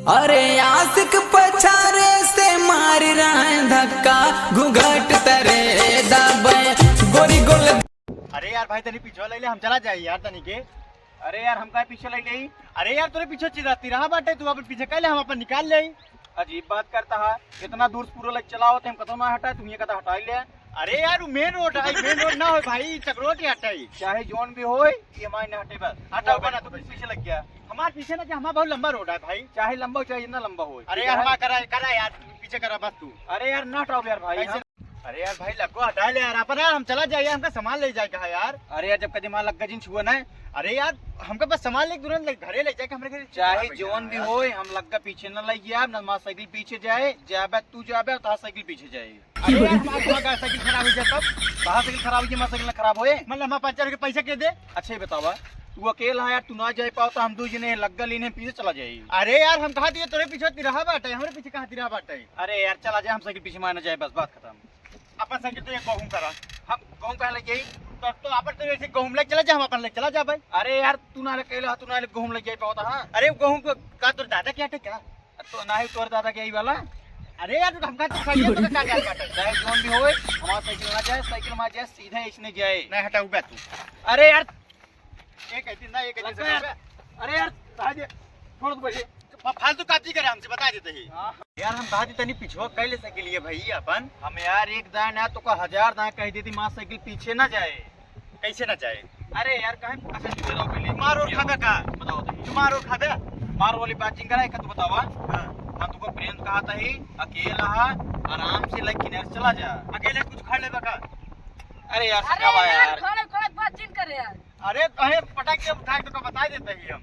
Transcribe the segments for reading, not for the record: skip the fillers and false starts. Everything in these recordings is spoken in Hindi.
अरे आशिक पछारे से मार रहा है धक्का घूंघट तरे दबे गोरी गोल। अरे यार भाई तनी पीछे ले ले, हम चला जाए यार तनी के। अरे यार हम का पीछे ले गई। अरे यार तोरे पीछे चिराती रहा बाटे, तू अपन पीछे कहले हम अपन निकाल ले। अजीब बात करता है, इतना दूर पूरा लग चलाओ हम कतो ना हटाए, तुम ये कता हटा ले। अरे यार मेन रोड है, मेन रोड ना हो भाई, चक्रोट ही हटाई चाहे जोन भी हो, ये हमारे ना हटे बस हटाओ बना। तो पीछे लग गया, हमारे पीछे ना, हमारा बहुत लंबा रोड है भाई, चाहे लंबा हो चाहे जितना लंबा हो। अरे यार हमारा करा करा यार, पीछे करा बस तू। अरे यार ना हटाओ यार भाई। अरे यार भाई लगो हटा ले यार अपन, यार हम चला जाइए, हमका सामान ले जाए कहा यार। अरे यार जब कभी मां लग जिन छुआ ना। अरे यार हमका बस सामान ले तुरंत घरे ले जाए हमारे घर, चाहे जोन भी हो, हम लग पीछे न लग गया ना, मां साइकिल पीछे जाए जाबे तू जाबे तो साइकिल पीछे जाए। अरे यार हमारा साइकिल खराब हो जाए तब कहा साइकिल खराब हो, मां साइकिल खराब होए मतलब हम 5,000 के पैसे के दे। अच्छा बतावा तू अकेला है यार, तू ना जाए पाओ तो हम दो जने लग्गा लेने पीछे चला जाए। अरे यार हम कहा दिए तोरे पीछे तिरहा बाटे, हमारे पीछे कहां तिरहा बाटे। अरे यार चला जाए, हम साइकिल पीछे मारना जाए, बस बात खत्म। अपन साइकिल तो एक गहूं करा, हम गहूं कहा लग जाई तो अपन तो ऐसे गहूं ले चला जा, हम अपन ले चला जा भाई। अरे यार तू ना ले कहला, तू ना ले गहूं ले जाए पाओ था। अरे गहूं का तोर दादा क्या टे क्या, तो ना ही तोर दादा क्या ही वाला। अरे यार हम का तो साइकिल तो का बाटे, चाहे जोन भी होए हमारा साइकिल ना जाए, साइकिल में जाए सीधा इसने जाए, नहीं हटाऊ बे तू। अरे यार एक कहती ना, एक कहती यार। अरे यार ताजे छोड़ दो बजे, फालतू काची करे हमसे बता देते ही। यार हम कहा तनी पिछवा कैले साइकिल ये भाई अपन, हम यार एक दाएं ना तो का 1000 दाएं कह देती, मां साइकिल पीछे ना जाए। कैसे ना जाए? अरे यार कहे अच्छा तू बताओ पहले, मार और खाबे का बताओ तो, तू मार और खाबे, मार वाली बात करा का तू बतावा। हां हम तुमको प्रेम कहा था ही, अकेला आराम से लग किनारे चला जा, अकेले कुछ खा ले बका। अरे यार सकावा यार खड़े खड़े बात जिन करे यार। अरे कहे पटक के उठा के तो बता देते ही हम।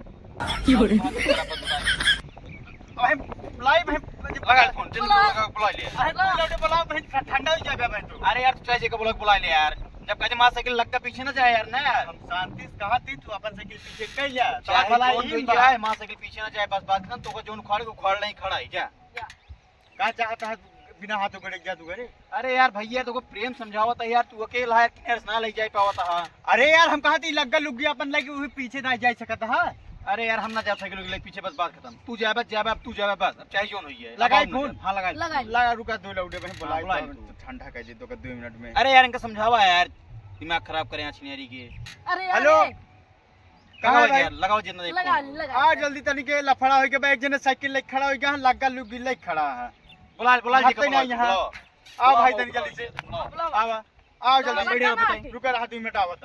अरे बुलाई भाई, लगा फोन जल्दी लगा, बुला ले। अरे बुला बुला भाई, ठंडा हो जाएगा भाई। तो अरे यार तू चाहिए का बुला ले यार, जब कहे मां साइकिल लगता पीछे ना जाए यार ना यार, हम शांति से कहा थी तू अपन साइकिल पीछे कर जा, चाहे जोन जाए मां साइकिल पीछे ना जाए, बस बात ना। तो जोन खड़े को खड़ नहीं खड़ा ही जा, कहां चाहता है बिना हाथों गड़े जा तू घरे। अरे यार भैया तो प्रेम समझावा था यार, तू अकेला है किनारे ना ले जाए पावा था। अरे यार हम कहा थी लग्गा लुग्गी अपन लगे हुए पीछे ना जा सकता है। अरे यार हम ना जा साइकिल के पीछे, बस बात खत्म। तू जाबे जाबे, अब तू जाबे बस, अब चाहे जोन हुई है। लगाई फोन, हां लगाई लगा, रुका दो लौटे भाई, बुलाई ठंडा कह दे तो 2 मिनट में। अरे यार इनका समझावा यार, दिमाग खराब करे यहाँ छिनियारी के। अरे हेलो कहां है यार, लगाओ जितना देख लगा आ जल्दी तनी के लफड़ा होई के बे, एक जने साइकिल ले खड़ा होई के लग्गा लुग्गी ले खड़ा है। बुला बुला जी का यहां आ भाई तनी जल्दी से आवा, आओ जल्दी बैठो, बताई रुका रहा 2 मिनट आवत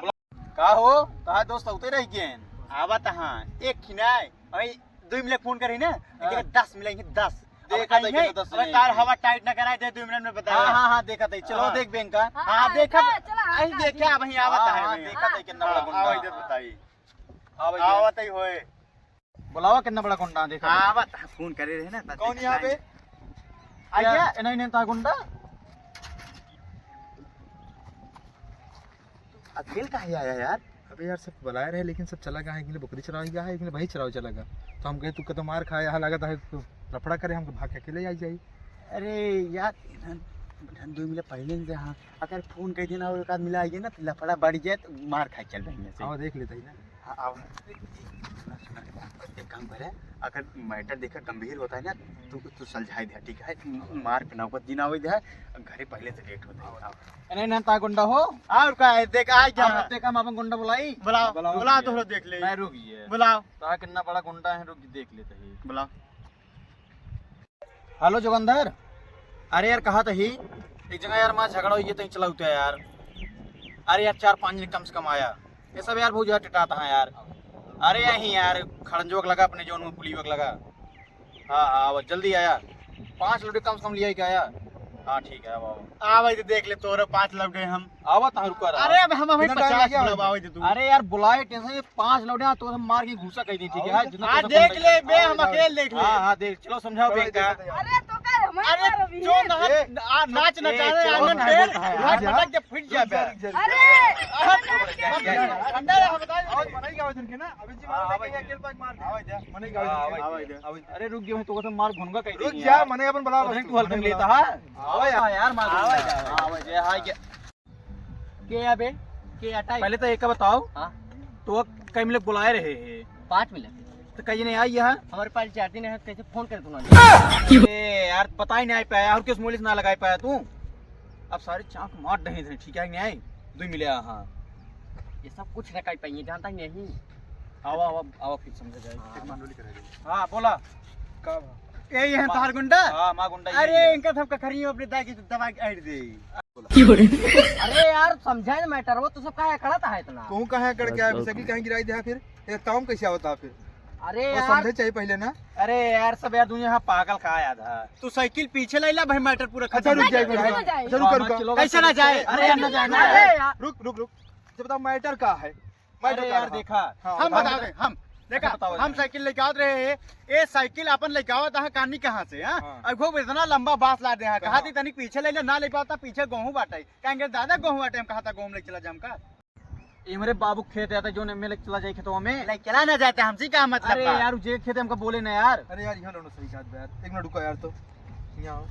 का हो। कहा दोस्त उते रह गए आवत। हां एक खिनाए अई 2 मिनट फोन करी ना, एक 10 मिलेंगे 10 देखा नहीं, अबे तार हवा टाइट ना कराए दे, 2 मिनट में बता। हां हां देखा था, चलो देख बैंक का। हां देखा आई देखा वही आवत है, देखा था कितना बड़ा गुंडा। आओ इधर बताई आवत ही होए, बुलावा कितना बड़ा गुंडा देखा आवत, फोन करे रहे ना। कौन यहां पे आ गया? नहीं नहीं ता गुंडा अकेले का आया यार। अबे यार सब बुलाए रहे, लेकिन सब चला गया है, एक बकरी चराई गया है, एक भाई चराव चला गया। तो हम कहे तू कदम मार खाया, यहाँ लगा था तो लफड़ा करे, हम भाग के अकेले आई जाई। अरे यार 2 मिनट पहले से हाँ, अगर फोन कर देना और एक आध मिला आइए ना तो लफड़ा बढ़ जाए तो मार खाए चल रही है। आओ देख लेते ही ना। हाँ आओ, एक काम करे, अगर मैटर देखा गंभीर होता है ना तू सुलझाई दे, ठीक है? मार के नौबत दिन आवे दे, घरे पहले से लेट होता है। नहीं ना ता गुंडा हो और का देख आ जा, देखा हम अपन गुंडा बुलाई, बुलाओ बुला तो देख ले। मैं रुक गई बुलाओ, ता कितना बड़ा गुंडा है, रुक देख लेते ही, बुलाओ। हेलो जोगंधर, अरे यार कहा था ही एक जगह यार मां झगड़ा हुई है तो चला उठा यार। अरे यार 4-5 दिन कम से कम आया, ये सब यार बहुत ज्यादा टिटाता है यार। अरे यही यार खड़ंजोक लगा अपने जोन में पुलिवक लगा। हाँ हाँ जल्दी आया, 5 लौटे कम से कम लिया क्या आया। हाँ ठीक है आ भाई देख ले तोरे 5 लौटे हम आवा ता रुका रहा। अरे अब हम 50 आवे तू। अरे यार बुलाए टेंशन 5 लौटे तो हम मार के घुसा कह दी, ठीक है? जितना देख ले बे, हम अकेले देख ले। हां हां देख, चलो समझाओ बे का। अरे तो का अरे जो नाच नचा रहे आनंद देर हाथ पटक के फिट जा बे। अरे अंदर हम बता आवाज बनाई गावे दिन के ना, अभी जी मार के अकेले पाक मार दे। आवाज जा मने गावे। अरे रुक गए तो मार घुनगा कह दी। रुक जा मने अपन बुला, तू हल्का लेता है। आवे यार मार आवे जे हाय के अबे के हटाई। पहले तो एक का बताओ। हां तो कई मिले बुलाए रहे हैं 5 मिनट तो कहीं नहीं आई है हमारे पास चार्जिंग नहीं है कैसे फोन करे तू ए यार पता ही नहीं पाया और किस मोलिस ना लगा पाया तू अब सारे चाक मार रहे थे ठीक है नहीं आई दो मिले हाँ ये सब कुछ न कर पाएंगे जानता ही नहीं आवा आवा आवा फिर समझ जाए एक मंडोली करेगी हाँ बोला का ए ये तार गुंडा हाँ मां गुंडा अरे इनका सबका खरी अपने दाई की दवा ऐड दे अरे यार समझाए ना मैटर वो तो सब काहे खड़ा था इतना तू कहाँ करके आया साइकिल कहाँ गिराई दिया फिर ये ताम कैसे होता फिर अरे वो यार समझे चाहिए पहले ना अरे यार सब यार दुनिया पागल का आया था तू साइकिल पीछे ले ला भाई मैटर पूरा अच्छा रुक जाए कैसे ना जाए? कैसे ना जाए अरे यार ना जाए ना अरे यार रुक रुक रुक जब बताओ मैटर का है अरे यार देखा हाँ, हम बताओ। बता दे हम देखा बताओ हम साइकिल लेके आवत रहे ये साइकिल अपन लेके आवत है कहानी कहाँ से हां हाँ। अब खूब इतना लंबा बांस ला दे कहा हाँ। थी तनिक पीछे ले ना ले पाता पीछे गेहूं बाटे कहेंगे दादा गेहूं बाटे हम कहा था गेहूं लेके चला जाम का इमरे बाबू खेत आता जो में लेके चला जाए खेतों में नहीं चला ना जाते हमसे क्या मतलब अरे यार जे खेत हमको बोले ना यार अरे यार यहाँ दोनों सही बात है यार एक मिनट रुको यार तो यहाँ आओ।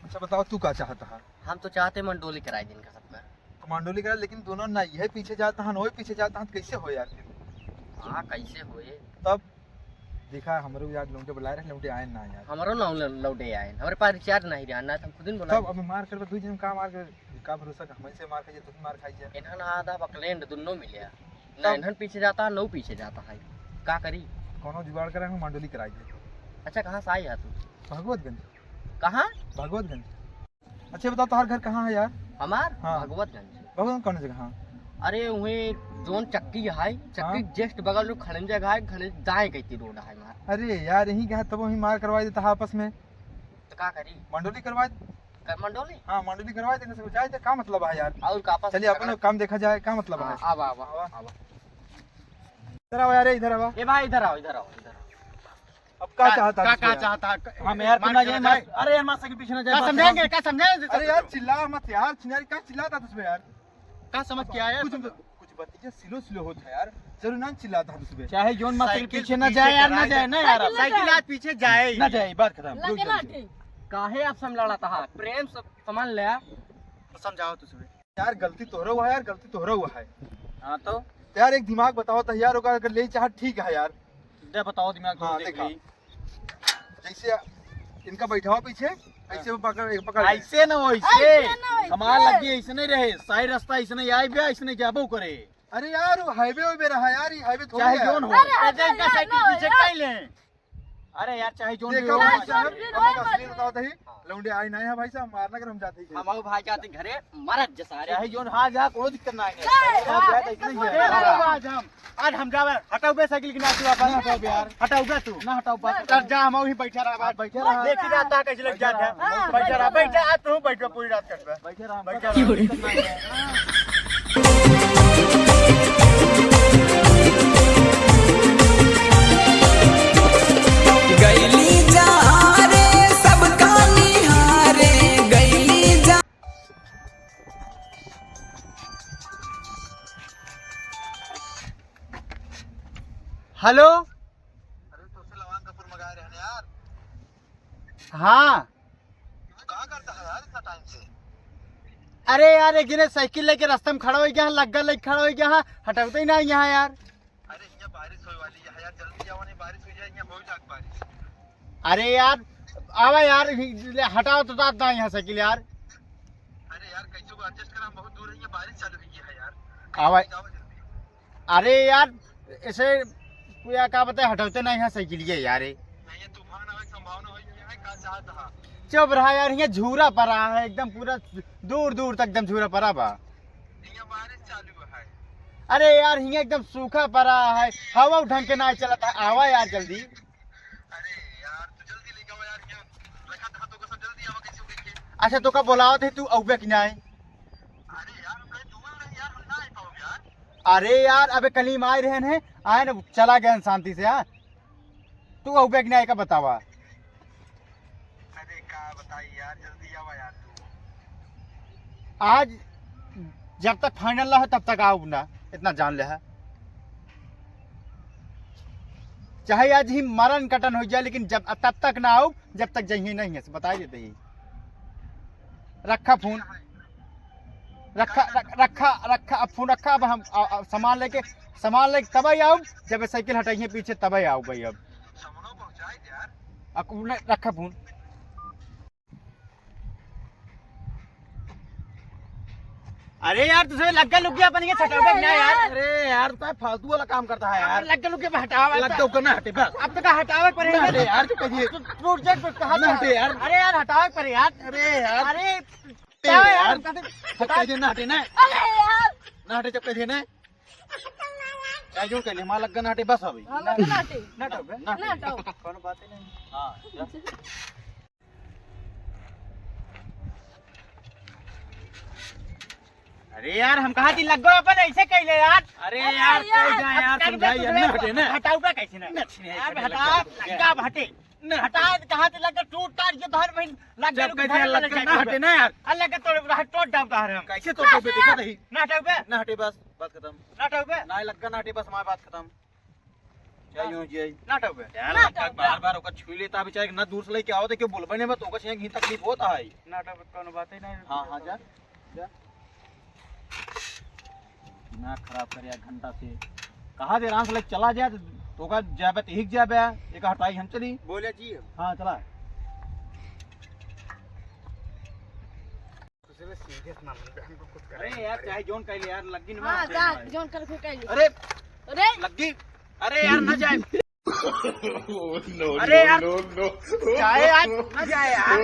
अच्छा बताओ तू क्या चाहता है हम तो चाहते मंडोली कराए दिन का सबका कमांडोली करा लेकिन दोनों ना ये पीछे जाता है वो पीछे जाता है कैसे हो यार फिर हाँ कैसे होए तब देखा हमारे यार लौटे बुलाए रहे लौटे आए ना यार हमारो ना लौटे आए हमारे पास रिचार्ज नहीं रहना हम खुद ही बोला तब अभी मार कर दू जन का मार कर का भरोसा का हमसे मार खाइए तुम मार खाइए इन्हन आधा बकलेंड दोनों मिले ना इन्हन पीछे जाता है नौ पीछे जाता है का करी कोनो जुगाड़ करा हम मंडोली कराई दे अच्छा कहाँ से आई है तू भगवतगंज कहाँ भगवतगंज अच्छा बताओ तुम्हारा घर कहाँ है यार हमार हाँ। भगवतगंज भगवतगंज कौन जगह हाँ अरे वही जोन चक्की है चक्की जस्ट बगल में खड़ंजा है खड़े दाएं कहती रोड है हमार अरे यार यही कहा तब वही मार करवा देता है आपस में तो का करी मंडोली करवा मंडोली हाँ मंडोली करवा देने से जाए क्या मतलब है यार और का आपस चलिए अपना काम देखा जाए क्या मतलब है आवा आवा आवा इधर आओ यार इधर आओ ए भाई इधर आओ इधर आओ इधर अब क्या चाहता है का चाहता हम यार तुम ना जाए अरे यार मां साइकिल पीछे ना जाए समझेंगे क्या समझाएंगे अरे यार चिल्ला मत यार चिनारी क्या चिल्लाता था उसमें यार का समझ के आया कुछ बतिया स्लो स्लो होता है यार जरूर ना चिल्लाता था उसमें चाहे जोन मां साइकिल पीछे ना जाए यार ना जाए ना यार साइकिल आज पीछे जाए ना जाए बात खत्म लगे ना ठीक काहे आप समझाड़ा था प्रेम से सामान ले समझाओ तुझे यार गलती तोहरा हुआ है यार गलती तोहरा हुआ है हां तो यार एक दिमाग बताओ तो यार होगा अगर ले चाह ठीक है यार दे बताओ दिमाग हाँ, देख देखा। ली जैसे इनका बैठाओ पीछे ऐसे वो पकड़ पकड़ ऐसे ना वैसे ऐसे ना वैसे। हमार लगी ऐसे नहीं रहे सही रास्ता ऐसे नहीं आई भी ऐसे नहीं जाबो करे अरे यार वो हाईवे पे रहा यार ये हाईवे थोड़ा चाहे है जोन हो अरे ऐसे इनका यार, साइकिल ना, पीछे यार। काई ले अरे यार चाहे जोन भी देखो हो भाई जोन साहब भी अब रोए असली मत। बताओ तो ही लौंडे आए नहीं है भाई साहब मारना कर हम जाते ही हमारे भाई जाते घरे मरद जैसा चाहे जोन हां जा कोई दिक्कत ना नहीं, आएंगे हाँ, आज हम जावे हटाओ बे साइकिल की नाची वापस हटाओ बे यार हटाओ बे तू ना हटाओ बस कर जा हम वहीं बैठा रहा बात बैठे रहा देखी जाता कैसे लग जाता है बैठा आज तू बैठो पूरी रात कट बैठे रहा बैठा गैली जा रे सबका निहारे गैली जा हेलो अरे तो से लवान कपूर मंगाए रहने यार हाँ तू कहां करता है यार इतना टाइम से अरे यार एक दिन साइकिल लेके रास्ते में खड़ा हो गया लग्गा लेके खड़ा हो गया हटाते ही ना यहाँ यार अरे यहाँ बारिश होने वाली है यार जल्दी आओ नहीं बारिश हो जाए यहाँ बहुत जाग बारिश अरे यार आवा यार हटाओ तो दादा यहाँ साइकिल यार अरे यार कैसे को एडजस्ट करा बहुत दूर है यहाँ बारिश चालू हुई है यार आवा जाओ जल्दी अरे यार ऐसे क्या क्या बताए हटाते ना यहाँ साइकिल ये यार नहीं ये तूफान आने की संभावना हुई है का चाहता है चुप रहा यार यहाँ झूरा पड़ा है एकदम पूरा दूर दूर तक एकदम झूरा पड़ा बा यहाँ बारिश चालू है अरे यार यहाँ एकदम सूखा पड़ा है हवा ढंग के ना चलता है आवा यार जल्दी अरे यार तू जल्दी लेके आओ यार यहाँ रखा था तो सब जल्दी आओ कैसे देखे अच्छा तो कब बोलाओ थे तू औबे कि ना आए अरे यार हम कहीं दूर नहीं यार हम ना आ पाओगे यार अरे यार अबे कल ही आए रहे हैं आए ना चला गया शांति से हाँ तू औबे कि ना आए का बतावा अरे का बताई यार जल्दी आओ यार तू आज जब तक फाइनल ना हो तब तक आओ ना इतना जान ले है चाहे आज ही मरण कटन हो जाए लेकिन जब तब तक ना आओ जब तक जही नहीं है बता देते ही रखा फोन रखा अब फोन रखा। अब हम सामान लेके तब ही आओ, जब साइकिल हटाइए पीछे तब ही आओ भाई। अब रखा फोन। अरे यार तुझे लग्गा लुग्गा अपन के छटाओगे ना यार। अरे यार तो फालतू वाला काम करता है यार। लग्गा लुग्गा पे हटावा, लग्गा उकर ना हटे बस। अब तो का हटावे पड़ेगा। अरे यार तो कहिए प्रोजेक्ट पे कहां ना हटे यार। अरे यार हटावे पड़े यार। अरे यार अरे यार हटा दे ना हटे ना अरे यार ना हटे चप्पे थे ना क्या जो कहले हमारा लग्गा ना हटे बस अभी हम लोग नाटे ना हटाओगे ना हटाओ। कौन बात ही नहीं। हां अरे यार हम कहा थी लगो अपन ऐसे कहले यार। अरे यार कह जा यार समझाई यार ना हटे ना हटाऊगा कैसे ना यार हटा लग्गा हटे ना हटा कहा थी लग्गा टूट टाट के बाहर में लग जब कह दिया लग्गा ना हटे ना यार। अल्लाह का तोड़ टोट डाल बाहर हम कैसे तो पे देखा नहीं ना हटाओगे ना हटे बस बात खत्म ना हटाओगे ना लग्गा ना हटे बस हमारी बात खत्म क्या यूं जी ना हटाओगे यार लग्गा बार-बार ओका छुई लेता बेचारे ना दूर से लेके आओ तो क्यों बोलबने में तो ओका से ही तकलीफ होता है। ना हटाओगे कौन बात ही नहीं। हां जा जा ना खराब कर यार घंटा से कहा दे रात से लेके चला जाए तो का जाबे तो हिक जाबे एक हटाई हम चली बोले जी हां चला अरे यार चाहे जोन कहले यार लग्गी ना हां जा जोन कर फिर कह अरे अरे लग्गी अरे यार ना जाए अरे यार चाहे आज ना जाए यार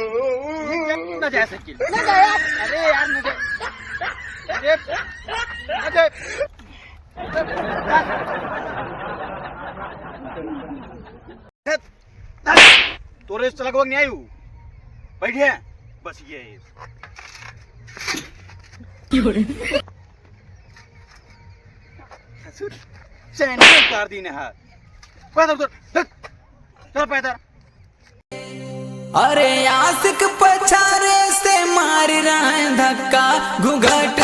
ना जाए साइकिल ना जा यार। अरे यार ना जाए अरे ना जाए तोरे से लगभग नहीं आई हूँ बैठे बस ये चैन कर दी ने हाथ पैदल उधर चल पैदल। अरे आशिक पछारे से मार रहा है धक्का घूंघट